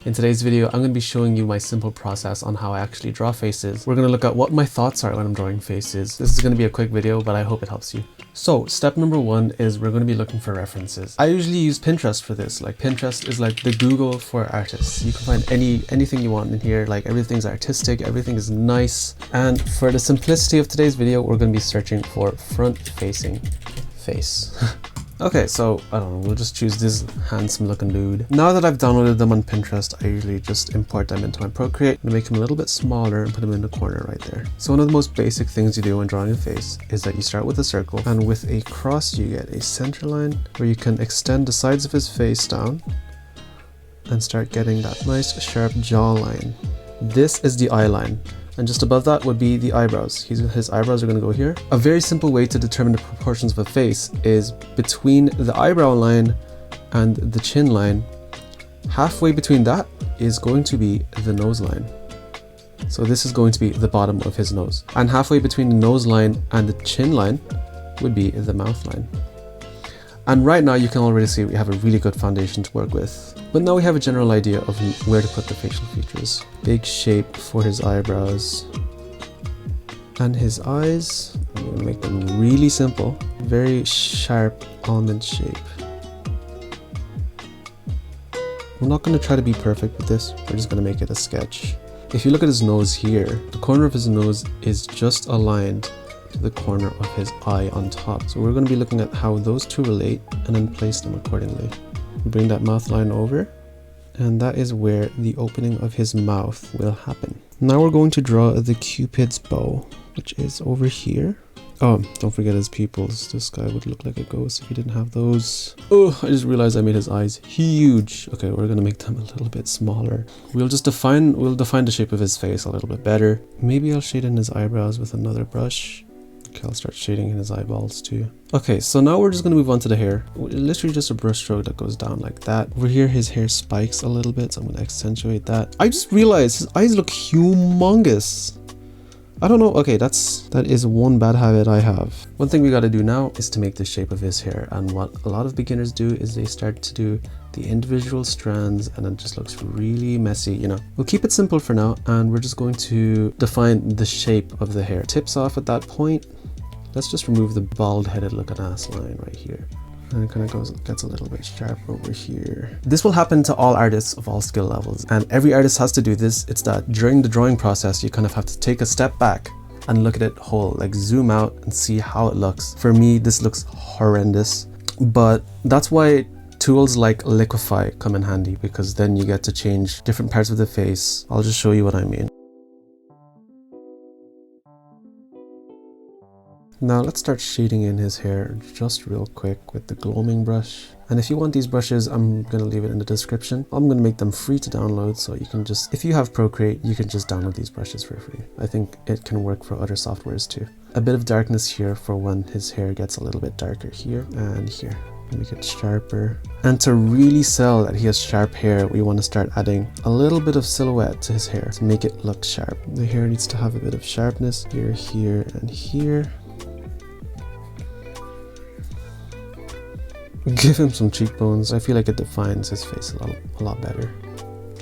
In today's video, I'm going to be showing you my simple process on how I actually draw faces. We're going to look at what my thoughts are when I'm drawing faces. This is going to be a quick video, but I hope it helps you. So step number one is we're going to be looking for references. I usually use Pinterest for this. Like Pinterest is like the Google for artists. You can find anything you want in here. Like everything's artistic, everything is nice. And for the simplicity of today's video, we're going to be searching for front-facing face. Okay, so I don't know, we'll just choose this handsome looking dude. Now that I've downloaded them on Pinterest, I usually just import them into my Procreate and make them a little bit smaller and put them in the corner right there. So one of the most basic things you do when drawing a face is that you start with a circle, and with a cross you get a center line where you can extend the sides of his face down and start getting that nice sharp jawline. This is the eye line. And just above that would be the eyebrows. His eyebrows are going to go here. A very simple way to determine the proportions of a face is between the eyebrow line and the chin line. Halfway between that is going to be the nose line. So this is going to be the bottom of his nose. And halfway between the nose line and the chin line would be the mouth line. And right now you can already see we have a really good foundation to work with. But now we have a general idea of where to put the facial features. Big shape for his eyebrows. And his eyes, I'm going to make them really simple. Very sharp almond shape. We're not going to try to be perfect with this, we're just going to make it a sketch. If you look at his nose here, the corner of his nose is just aligned to the corner of his eye on top. So we're going to be looking at how those two relate and then place them accordingly. Bring that mouth line over, and that is where the opening of his mouth will happen. Now we're going to draw the Cupid's bow, which is over here. Oh, don't forget his pupils. This guy would look like a ghost if he didn't have those. Oh, I just realized I made his eyes huge. Okay, we're gonna make them a little bit smaller. We'll define the shape of his face a little bit better. Maybe I'll shade in his eyebrows with another brush. Okay, I'll start shading in his eyeballs too. Okay, so now we're just going to move on to the hair. Literally just a brush stroke that goes down like that. Over here, his hair spikes a little bit, so I'm going to accentuate that. I just realized his eyes look humongous. I don't know. Okay, that is one bad habit I have. One thing we got to do now is to make the shape of his hair. And what a lot of beginners do is they start to do the individual strands, and it just looks really messy, you know. We'll keep it simple for now, and we're just going to define the shape of the hair. Tips off at that point. Let's just remove the bald-headed looking ass line right here. And it kind of gets a little bit sharp over here. This will happen to all artists of all skill levels, and every artist has to do this. It's that during the drawing process, you kind of have to take a step back and look at it whole, like zoom out and see how it looks. For me, this looks horrendous, but that's why tools like Liquify come in handy, because then you get to change different parts of the face. I'll just show you what I mean. Now let's start shading in his hair just real quick with the gloaming brush. And if you want these brushes, I'm going to leave it in the description. I'm going to make them free to download, so you can just, if you have Procreate, you can just download these brushes for free. I think it can work for other softwares too. A bit of darkness here for when his hair gets a little bit darker here and here. Make it sharper. And to really sell that he has sharp hair, we want to start adding a little bit of silhouette to his hair to make it look sharp. The hair needs to have a bit of sharpness here, here, and here. Give him some cheekbones. I feel like it defines his face a lot better.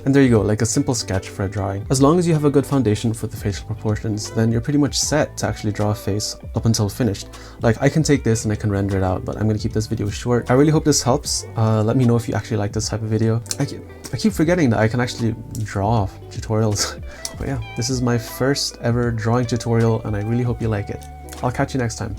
And there you go, like a simple sketch for a drawing. As long as you have a good foundation for the facial proportions, then you're pretty much set to actually draw a face up until finished. Like I can take this and I can render it out, but I'm going to keep this video short. I really hope this helps. Let me know if you actually like this type of video. I keep forgetting that I can actually draw tutorials. But yeah, this is my first ever drawing tutorial, and I really hope you like it. I'll catch you next time.